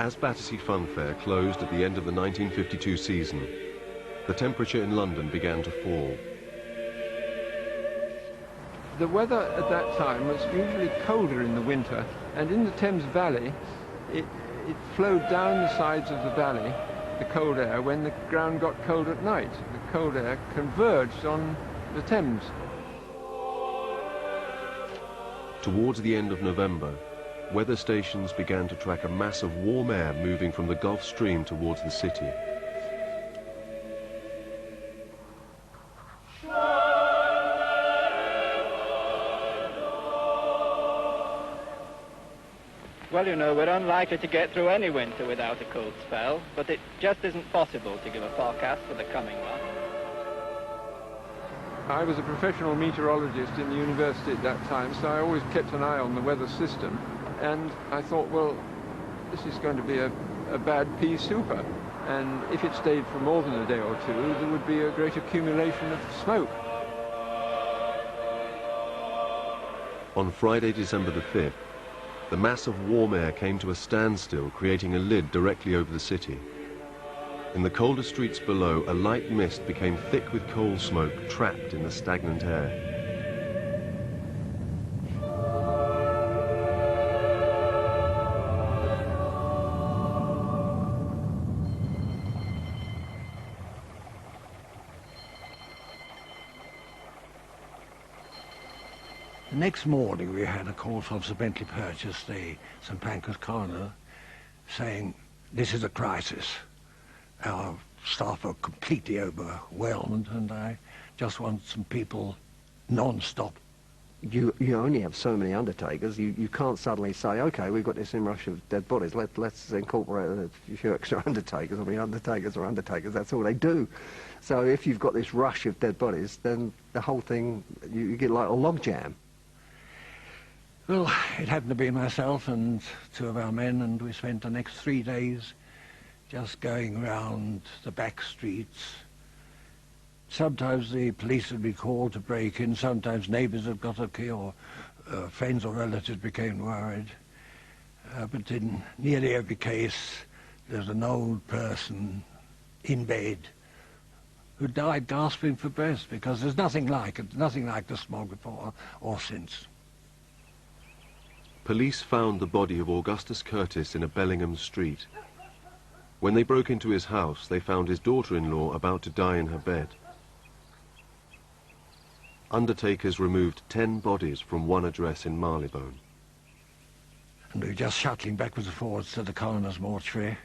As Battersea Fun Fair closed at the end of the 1952 season, the temperature in London began to fall. The weather at that time was usually colder in the winter, and in the Thames Valley, it flowed down the sides of the valley, the cold air, when the ground got cold at night. The cold air converged on the Thames. Towards the end of November, weather stations began to track a mass of warm air moving from the Gulf Stream towards the city. Well, you know, we're unlikely to get through any winter without a cold spell, but it just isn't possible to give a forecast for the coming one. I was a professional meteorologist in the university at that time, so I always kept an eye on the weather system. And I thought, well, this is going to be a bad pea super. And if it stayed for more than a day or two, there would be a great accumulation of smoke. On Friday, December the 5th, the mass of warm air came to a standstill, creating a lid directly over the city. In the colder streets below, a light mist became thick with coal smoke trapped in the stagnant air. The next morning we had a call from Sir Bentley Purchase, the St Pancras coroner, saying, "This is a crisis. Our staff are completely overwhelmed and I just want some people non-stop." You only have so many undertakers. You can't suddenly say, OK, we've got this inrush of dead bodies, let's incorporate a few extra undertakers. I mean, undertakers are undertakers, that's all they do. So if you've got this rush of dead bodies, then the whole thing, you get like a logjam. Well, it happened to be myself and two of our men, and we spent the next 3 days just going round the back streets. Sometimes the police would be called to break in, sometimes neighbours had got a key, or friends or relatives became worried. But in nearly every case, there's an old person in bed who died gasping for breath, because there's nothing like it, nothing like the smog before or since. Police found the body of Augustus Curtis in a Bellingham street. When they broke into his house, they found his daughter-in-law about to die in her bed. Undertakers removed 10 bodies from one address in Marylebone. And we were just shuttling backwards and forwards to the coroner's mortuary.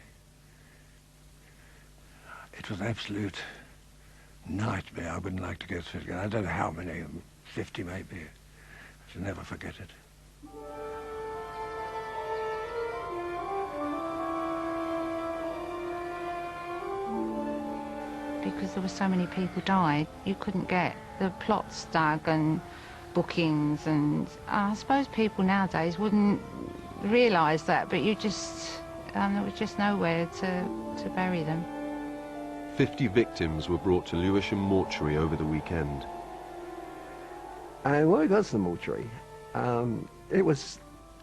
It was an absolute nightmare. I wouldn't like to go through it again. I don't know how many, 50 maybe. I shall never forget it. Because there were so many people died, you couldn't get the plots dug and bookings, and I suppose people nowadays wouldn't realise that, but you just, there was just nowhere to bury them. 50 victims were brought to Lewisham Mortuary over the weekend. And when we got to the mortuary, it was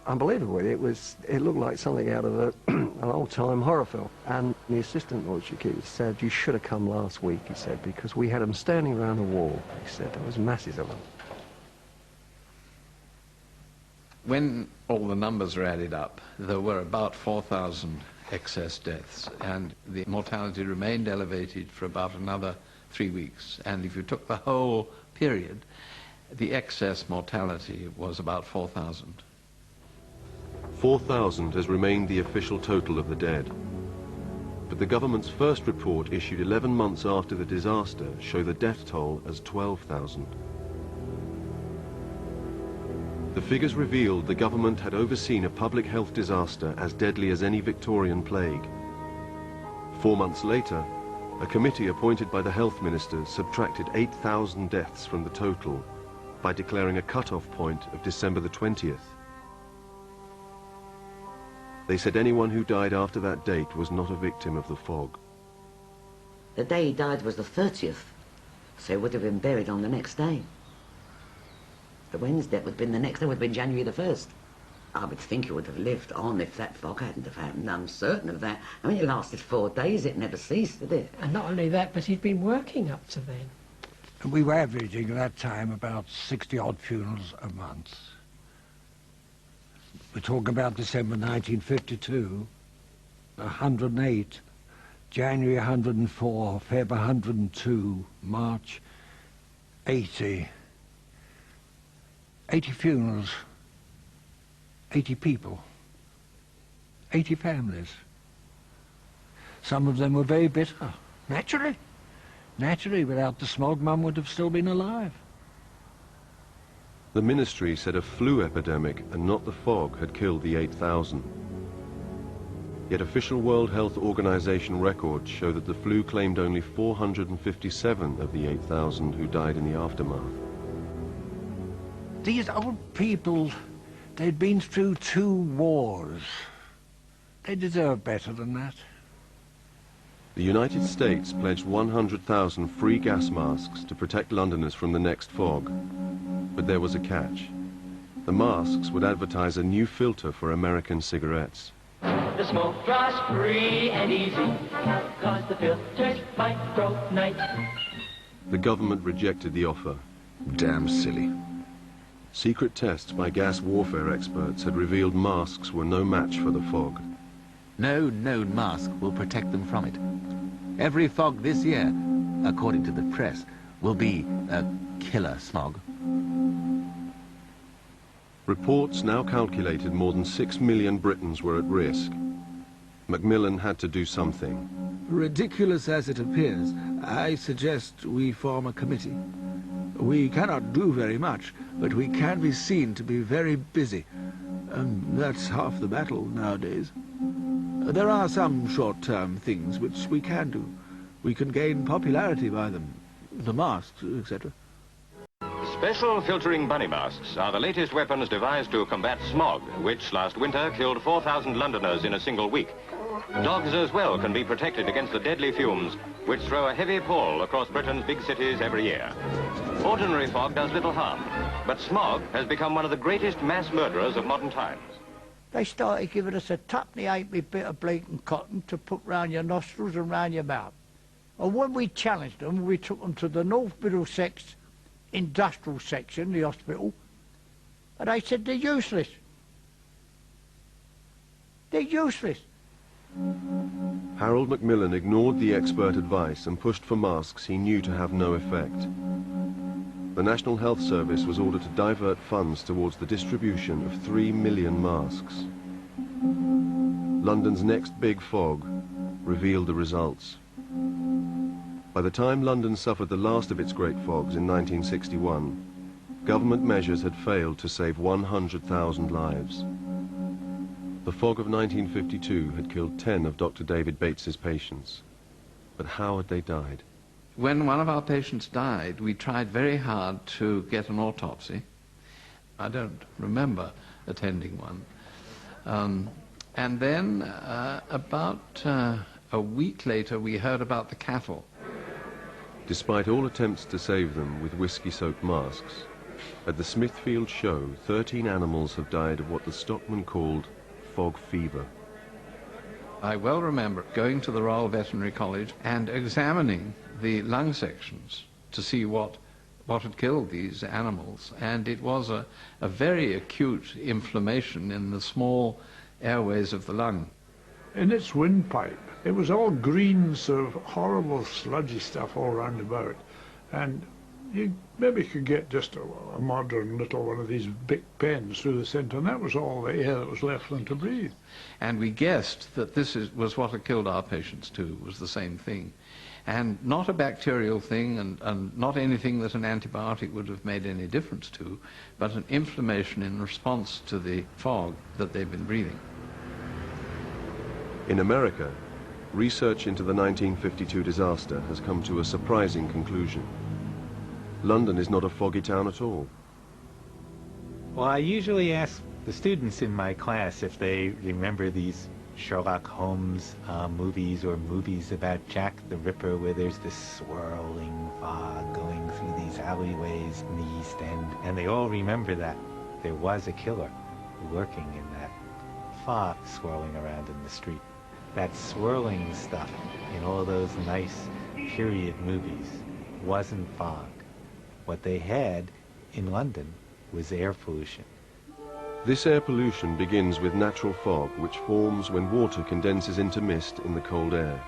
unbelievable. It looked like something out of an old-time horror film. And the assistant mortuary keeper said, "You should have come last week," he said, "because we had them standing around the wall." He said there was masses of them. When all the numbers were added up, there were about 4,000 excess deaths, and the mortality remained elevated for about another 3 weeks. And if you took the whole period, the excess mortality was about 4,000. 4,000 has remained the official total of the dead. But the government's first report, issued 11 months after the disaster, showed the death toll as 12,000. The figures revealed the government had overseen a public health disaster as deadly as any Victorian plague. 4 months later, a committee appointed by the health minister subtracted 8,000 deaths from the total by declaring a cut-off point of December the 20th. They said anyone who died after that date was not a victim of the fog. The day he died was the 30th, so he would have been buried on the next day. The Wednesday would have been the next day, would have been January the 1st. I would think it would have lived on if that fog hadn't have happened. I'm certain of that. I mean, it lasted 4 days. It never ceased, did it? And not only that, but he'd been working up to then. And we were averaging at that time about 60-odd funerals a month. We're talking about December 1952, 108, January 104, Feb 102, March 80. 80 funerals, 80 people, 80 families. Some of them were very bitter, naturally. Naturally, without the smog, Mum would have still been alive. The ministry said a flu epidemic and not the fog had killed the 8,000. Yet official World Health Organization records show that the flu claimed only 457 of the 8,000 who died in the aftermath. These old people, they'd been through 2 wars. They deserve better than that. The United States pledged 100,000 free gas masks to protect Londoners from the next fog. But there was a catch. The masks would advertise a new filter for American cigarettes. The smoke draws free and easy, 'cause the filter's micro-night. The government rejected the offer. Damn silly. Secret tests by gas warfare experts had revealed masks were no match for the fog. No known mask will protect them from it. Every fog this year, according to the press, will be a killer smog. Reports now calculated more than 6 million Britons were at risk. Macmillan had to do something. Ridiculous as it appears, I suggest we form a committee. We cannot do very much, but we can be seen to be very busy. That's half the battle nowadays. There are some short-term things which we can do. We can gain popularity by them, the masks, etc. Special filtering bunny masks are the latest weapons devised to combat smog, which last winter killed 4,000 Londoners in a single week. Dogs as well can be protected against the deadly fumes which throw a heavy pall across Britain's big cities every year. Ordinary fog does little harm, but smog has become one of the greatest mass murderers of modern times. They started giving us a tuppenny halfpenny bit of bleaking cotton to put round your nostrils and round your mouth. And when we challenged them, we took them to the North Middlesex industrial section, the hospital, and they said they're useless. They're useless. Harold Macmillan ignored the expert advice and pushed for masks he knew to have no effect. The National Health Service was ordered to divert funds towards the distribution of 3 million masks. London's next big fog revealed the results. By the time London suffered the last of its great fogs in 1961, government measures had failed to save 100,000 lives. The fog of 1952 had killed 10 of Dr. David Bates's patients. But how had they died? When one of our patients died, we tried very hard to get an autopsy. I don't remember attending one. And then about a week later, we heard about the cattle. Despite all attempts to save them with whiskey-soaked masks, at the Smithfield show, 13 animals have died of what the stockman called fog fever. I well remember going to the Royal Veterinary College and examining the lung sections to see what had killed these animals, and it was a very acute inflammation in the small airways of the lung. In its windpipe, it was all green, sort of horrible sludgy stuff all round about, and you maybe could get just a modern little one of these big pens through the centre, and that was all the air that was left for them to breathe. And we guessed that this was what had killed our patients too, was the same thing. And not a bacterial thing, and not anything that an antibiotic would have made any difference to, but an inflammation in response to the fog that they've been breathing. In America, research into the 1952 disaster has come to a surprising conclusion. London is not a foggy town at all. Well, I usually ask the students in my class if they remember these Sherlock Holmes movies or movies about Jack the Ripper, where there's this swirling fog going through these alleyways in the East End, and they all remember that there was a killer working in that fog swirling around in the street. That swirling stuff in all those nice period movies wasn't fog. What they had in London was air pollution. This air pollution begins with natural fog, which forms when water condenses into mist in the cold air.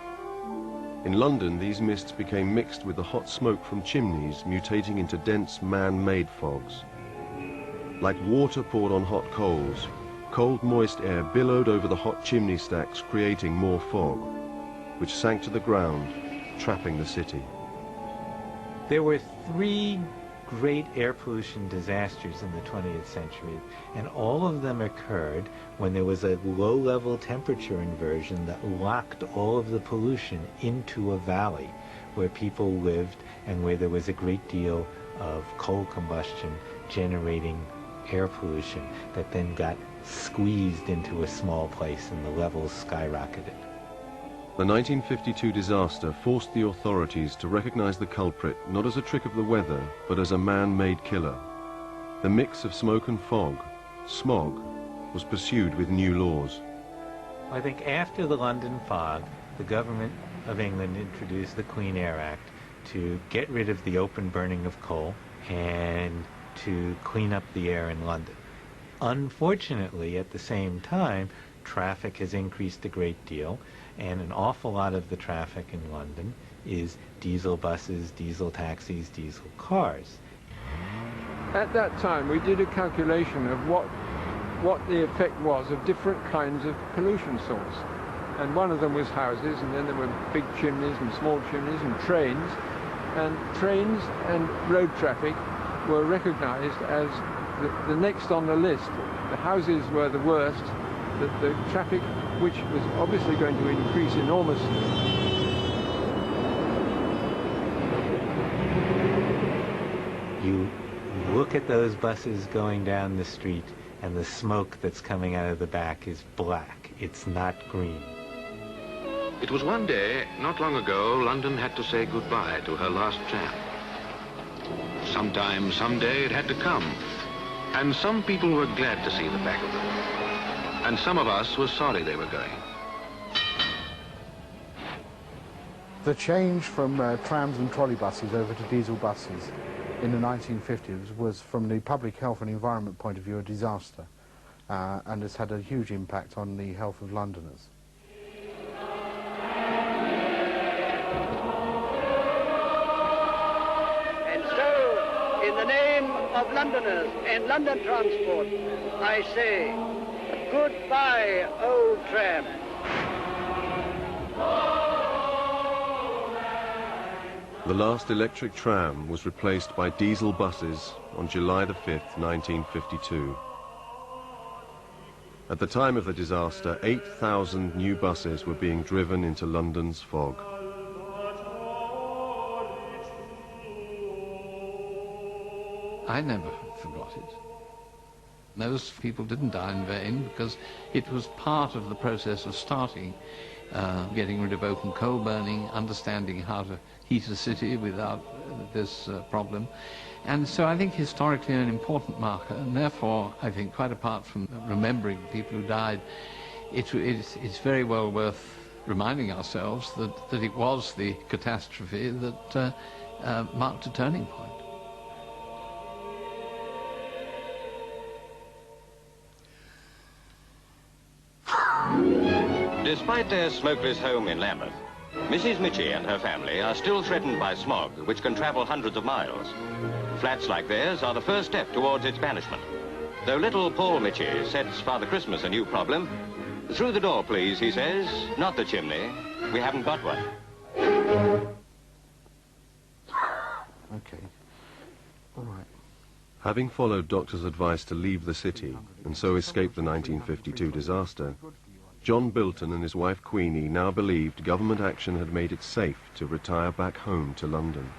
In London, these mists became mixed with the hot smoke from chimneys, mutating into dense man-made fogs. Like water poured on hot coals, cold, moist air billowed over the hot chimney stacks, creating more fog, which sank to the ground, trapping the city. There were 3 great air pollution disasters in the 20th century, and all of them occurred when there was a low-level temperature inversion that locked all of the pollution into a valley where people lived and where there was a great deal of coal combustion generating air pollution that then got squeezed into a small place and the levels skyrocketed. The 1952 disaster forced the authorities to recognize the culprit not as a trick of the weather, but as a man-made killer. The mix of smoke and fog, smog, was pursued with new laws. I think after the London fog, the government of England introduced the Clean Air Act to get rid of the open burning of coal and to clean up the air in London. Unfortunately, at the same time, traffic has increased a great deal, and an awful lot of the traffic in London is diesel buses, diesel taxis, diesel cars. At that time, we did a calculation of what the effect was of different kinds of pollution source. And one of them was houses, and then there were big chimneys and small chimneys and trains. And trains and road traffic were recognized as the next on the list. The houses were the worst, the traffic, which was obviously going to increase enormously. You look at those buses going down the street, and the smoke that's coming out of the back is black. It's not green. It was one day, not long ago, London had to say goodbye to her last tram. Sometime, someday, it had to come. And some people were glad to see the back of them. And some of us were sorry they were going. The change from trams and trolley buses over to diesel buses in the 1950s was, from the public health and environment point of view, a disaster, and has had a huge impact on the health of Londoners. And so, in the name of Londoners and London transport, I say, goodbye, old tram. The last electric tram was replaced by diesel buses on July the 5th, 1952. At the time of the disaster, 8,000 new buses were being driven into London's fog. I never forgot it. Those people didn't die in vain because it was part of the process of starting getting rid of open coal burning, understanding how to heat a city without this problem. And so I think historically an important marker, and therefore I think quite apart from remembering people who died, it's very well worth reminding ourselves that it was the catastrophe that marked a turning point. Despite their smokeless home in Lambeth, Mrs. Mitchie and her family are still threatened by smog, which can travel hundreds of miles. Flats like theirs are the first step towards its banishment. Though little Paul Mitchie sets Father Christmas a new problem. Through the door, please, he says, not the chimney. We haven't got one. Okay. All right. Having followed doctors' advice to leave the city and so escape the 1952 disaster, John Bilton and his wife Queenie now believed government action had made it safe to retire back home to London.